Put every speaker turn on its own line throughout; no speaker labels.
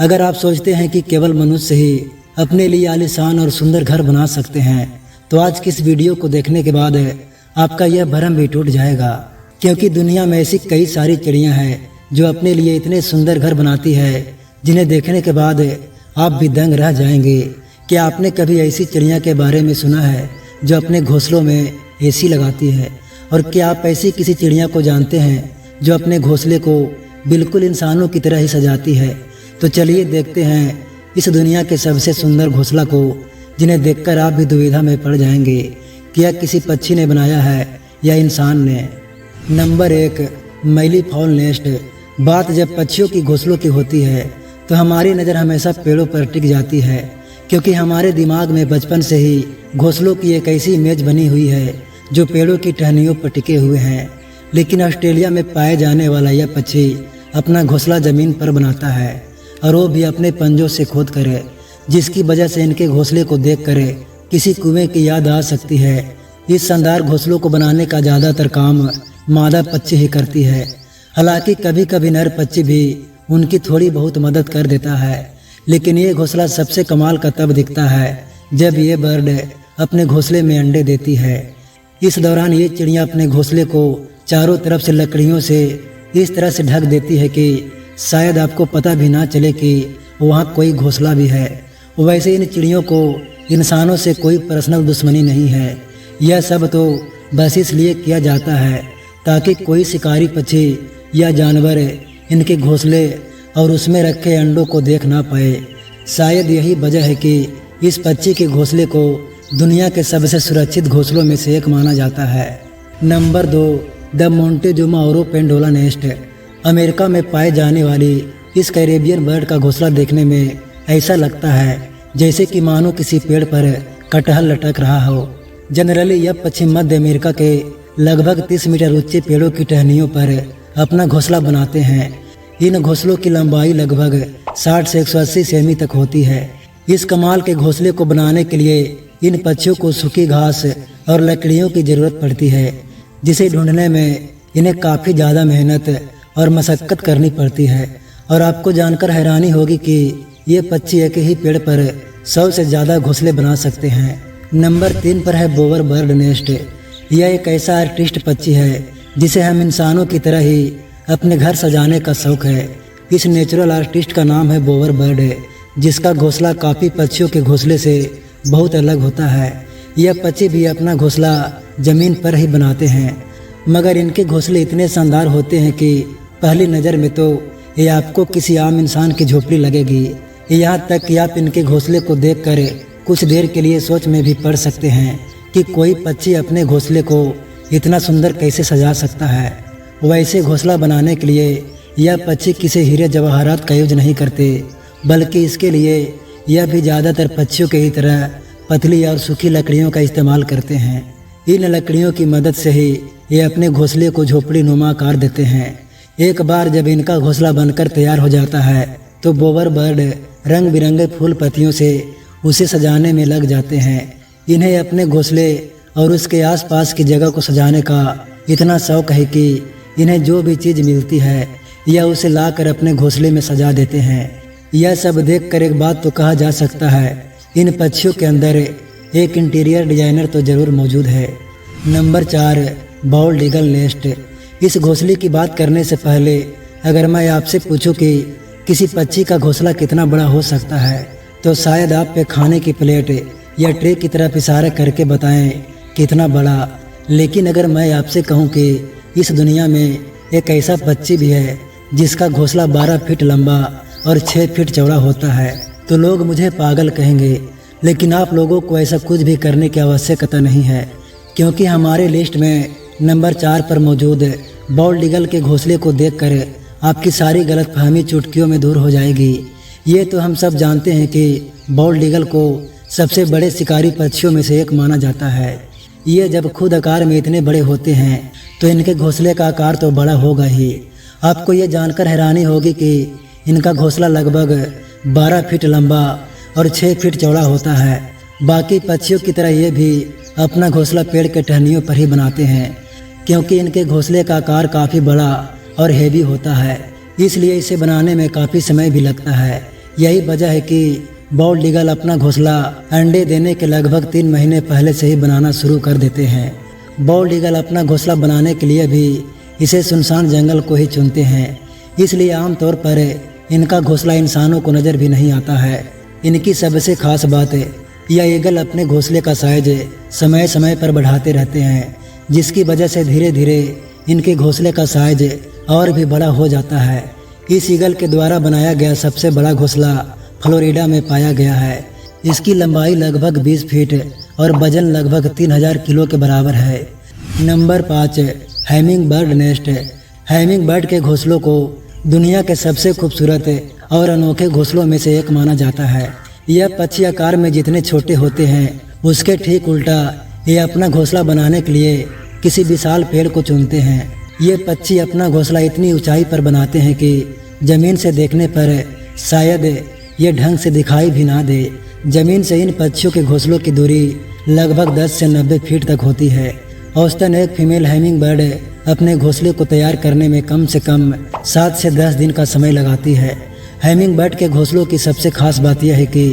अगर आप सोचते हैं कि केवल मनुष्य ही अपने लिए आलीशान और सुंदर घर बना सकते हैं तो आज की इस वीडियो को देखने के बाद आपका यह भ्रम भी टूट जाएगा, क्योंकि दुनिया में ऐसी कई सारी चिड़ियां हैं जो अपने लिए इतने सुंदर घर बनाती है जिन्हें देखने के बाद आप भी दंग रह जाएंगे। क्या आपने कभी ऐसी चिड़िया के बारे में सुना है जो अपने घोंसलों में एसी लगाती है? और क्या आप ऐसी किसी चिड़िया को जानते हैं जो अपने घोंसले को बिल्कुल इंसानों की तरह ही सजाती है? तो चलिए देखते हैं इस दुनिया के सबसे सुंदर घोंसला को, जिन्हें देखकर आप भी दुविधा में पड़ जाएंगे कि यह किसी पक्षी ने बनाया है या इंसान ने। नंबर 1, मैली फाउल नेस्ट। बात जब पक्षियों की घोंसलों की होती है तो हमारी नज़र हमेशा पेड़ों पर टिक जाती है, क्योंकि हमारे दिमाग में बचपन से ही घोंसलों की एक ऐसी इमेज बनी हुई है जो पेड़ों की टहनियों पर टिके हुए हैं। लेकिन ऑस्ट्रेलिया में पाए जाने वाला यह पक्षी अपना घोंसला ज़मीन पर बनाता है, और वो भी अपने पंजों से खोद कर, जिसकी वजह से इनके घोंसले को देख कर किसी कुएं की याद आ सकती है। इस शानदार घोंसलों को बनाने का ज़्यादातर काम मादा पक्षी ही करती है। हालांकि कभी कभी नर पक्षी भी उनकी थोड़ी बहुत मदद कर देता है, लेकिन ये घोंसला सबसे कमाल का तब दिखता है जब ये बर्ड अपने घोंसले में अंडे देती है। इस दौरान ये चिड़िया अपने घोंसले को चारों तरफ से लकड़ियों से इस तरह से ढक देती है कि शायद आपको पता भी ना चले कि वहाँ कोई घोंसला भी है। वैसे इन चिड़ियों को इंसानों से कोई पर्सनल दुश्मनी नहीं है। यह सब तो बस इसलिए किया जाता है ताकि कोई शिकारी पक्षी या जानवर इनके घोंसले और उसमें रखे अंडों को देख ना पाए। शायद यही वजह है कि इस पक्षी के घोंसले को दुनिया के सबसे सुरक्षित घोंसलों में से एक माना जाता है। Number 2, the Montezuma oropendola nest. America में पाए जाने वाली इस कैरेबियन बर्ड का घोंसला देखने में ऐसा लगता है जैसे कि मानो किसी पेड़ पर कटहल लटक रहा हो। जनरली यह पश्चिम मध्य अमेरिका के लगभग 30 मीटर ऊंचे पेड़ों की टहनियों पर अपना घोंसला बनाते हैं। इन घोंसलों की लंबाई लगभग 60 से 180 सेमी तक होती है। इस कमाल के घोंसले को बनाने के लिए इन पक्षियों को सूखी घास और लकड़ियों की ज़रूरत पड़ती है, जिसे ढूंढने में इन्हें काफ़ी ज़्यादा मेहनत और मशक्क़त करनी पड़ती है। और आपको जानकर हैरानी होगी कि ये पक्षी एक ही पेड़ पर 100 से ज़्यादा घोंसले बना सकते हैं। नंबर 3 पर है बोवर बर्ड नेस्ट। यह एक ऐसा आर्टिस्ट पक्षी है जिसे हम इंसानों की तरह ही अपने घर सजाने का शौक है। इस नेचुरल आर्टिस्ट का नाम है बोवर बर्ड, जिसका घोंसला काफ़ी पक्षियों के घोंसले से बहुत अलग होता है। यह पक्षी भी अपना घोंसला ज़मीन पर ही बनाते हैं, मगर इनके घोंसले इतने शानदार होते हैं कि पहली नज़र में तो ये आपको किसी आम इंसान की झोपड़ी लगेगी। यहाँ तक कि आप इनके घोंसले को देखकर कुछ देर के लिए सोच में भी पड़ सकते हैं कि कोई पक्षी अपने घोंसले को इतना सुंदर कैसे सजा सकता है। वैसे घोंसला बनाने के लिए यह पक्षी किसी हीरे जवाहरात का यूज नहीं करते, बल्कि इसके लिए यह भी ज़्यादातर पक्षियों के ही तरह पतली और सूखी लकड़ियों का इस्तेमाल करते हैं। इन लकड़ियों की मदद से ही ये अपने घोंसले को झोपड़ी नुमा आकार देते हैं। एक बार जब इनका घोंसला बनकर तैयार हो जाता है तो बोवर बर्ड रंग बिरंगे फूल पत्तियों से उसे सजाने में लग जाते हैं। इन्हें अपने घोंसले और उसके आसपास की जगह को सजाने का इतना शौक है कि इन्हें जो भी चीज़ मिलती है यह उसे लाकर अपने घोंसले में सजा देते हैं। यह सब देखकर एक बात तो कहा जा सकता है, इन पक्षियों के अंदर एक इंटीरियर डिजाइनर तो ज़रूर मौजूद है। Number 4, bald eagle nest. इस घोंसले की बात करने से पहले अगर मैं आपसे पूछूं कि किसी पक्षी का घोंसला कितना बड़ा हो सकता है, तो शायद आप पे खाने की प्लेट या ट्रे की तरफ इशारा करके बताएं कितना बड़ा। लेकिन अगर मैं आपसे कहूं कि इस दुनिया में एक ऐसा पक्षी भी है जिसका घोंसला 12 फीट लंबा और 6 फीट चौड़ा होता है, तो लोग मुझे पागल कहेंगे। लेकिन आप लोगों को ऐसा कुछ भी करने की आवश्यकता नहीं है, क्योंकि हमारे लिस्ट में नंबर 4 पर मौजूद बाल्ड ईगल के घोंसले को देखकर आपकी सारी गलतफहमी चुटकियों में दूर हो जाएगी। ये तो हम सब जानते हैं कि बाल्ड ईगल को सबसे बड़े शिकारी पक्षियों में से एक माना जाता है। ये जब खुद आकार में इतने बड़े होते हैं तो इनके घोंसले का आकार तो बड़ा होगा ही। आपको ये जानकर हैरानी होगी कि इनका घोंसला लगभग 12 फीट लंबा और 6 फीट चौड़ा होता है। बाकी पक्षियों की तरह ये भी अपना घोंसला पेड़ के टहनियों पर ही बनाते हैं, क्योंकि इनके घोंसले का आकार काफ़ी बड़ा और हेवी होता है, इसलिए इसे बनाने में काफ़ी समय भी लगता है। यही वजह है कि बॉल्ड ईगल अपना घोंसला अंडे देने के लगभग 3 महीने पहले से ही बनाना शुरू कर देते हैं। बॉल्ड ईगल अपना घोंसला बनाने के लिए भी इसे सुनसान जंगल को ही चुनते हैं, इसलिए आमतौर पर इनका घोंसला इंसानों को नज़र भी नहीं आता है। इनकी सबसे खास बात है यह ईगल अपने घोंसले का साइज समय समय पर बढ़ाते रहते हैं, जिसकी वजह से धीरे धीरे इनके घोंसले का साइज और भी बड़ा हो जाता है। इस ईगल के द्वारा बनाया गया सबसे बड़ा घोंसला फ्लोरिडा में पाया गया है। इसकी लंबाई लगभग 20 फीट और वजन लगभग 3000 किलो के बराबर है। Number 5, Hamming bird nest. Hamming bird के घोंसलों को दुनिया के सबसे खूबसूरत और अनोखे घोंसलों में से एक माना जाता है। यह पक्षी आकार में जितने छोटे होते हैं उसके ठीक उल्टा ये अपना घोंसला बनाने के लिए किसी विशाल पेड़ को चुनते हैं। ये पक्षी अपना घोंसला इतनी ऊंचाई पर बनाते हैं कि जमीन से देखने पर शायद ये ढंग से दिखाई भी ना दे। जमीन से इन पक्षियों के घोंसलों की दूरी लगभग 10 से 90 फीट तक होती है। औसतन एक फीमेल हैमिंग बर्ड अपने घोंसले को तैयार करने में कम से कम 7 से 10 दिन का समय लगाती है। हैमिंग बर्ड के घोंसलों की सबसे खास बात यह है कि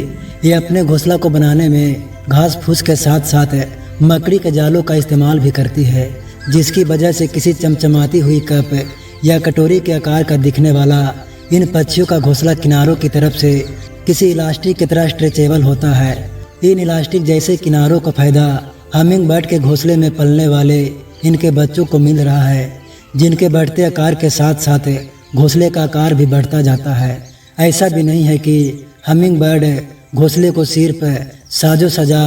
ये अपने घोंसला को बनाने में घास फूस के साथ साथ मकड़ी के जालों का इस्तेमाल भी करती है, जिसकी वजह से किसी चमचमाती हुई कप या कटोरी के आकार का दिखने वाला इन पक्षियों का घोंसला किनारों की तरफ से किसी इलास्टिक की तरह स्ट्रेचेबल होता है। इन इलास्टिक जैसे किनारों का फायदा हमिंग बर्ड के घोंसले में पलने वाले इनके बच्चों को मिल रहा है, जिनके बढ़ते आकार के साथ साथ घोंसले का आकार भी बढ़ता जाता है। ऐसा भी नहीं है कि हमिंग बर्ड घोंसले को सिर्फ साजो सजा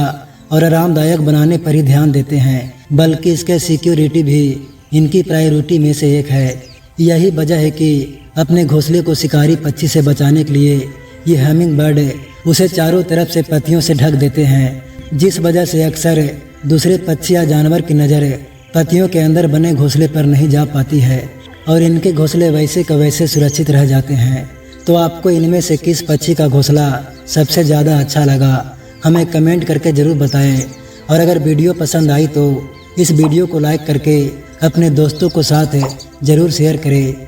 और आरामदायक बनाने पर ही ध्यान देते हैं, बल्कि इसके सिक्योरिटी भी इनकी प्रायोरिटी में से एक है। यही वजह है कि अपने घोंसले को शिकारी पक्षी से बचाने के लिए ये हमिंग बर्ड उसे चारों तरफ से पत्तियों से ढक देते हैं, जिस वजह से अक्सर दूसरे पक्षी या जानवर की नज़र पत्तियों के अंदर बने घोंसले पर नहीं जा पाती है और इनके घोंसले वैसे का वैसे सुरक्षित रह जाते हैं। तो आपको इनमें से किस पक्षी का घोंसला सबसे ज़्यादा अच्छा लगा, हमें कमेंट करके ज़रूर बताएं। और अगर वीडियो पसंद आई तो इस वीडियो को लाइक करके अपने दोस्तों को साथ ज़रूर शेयर करें।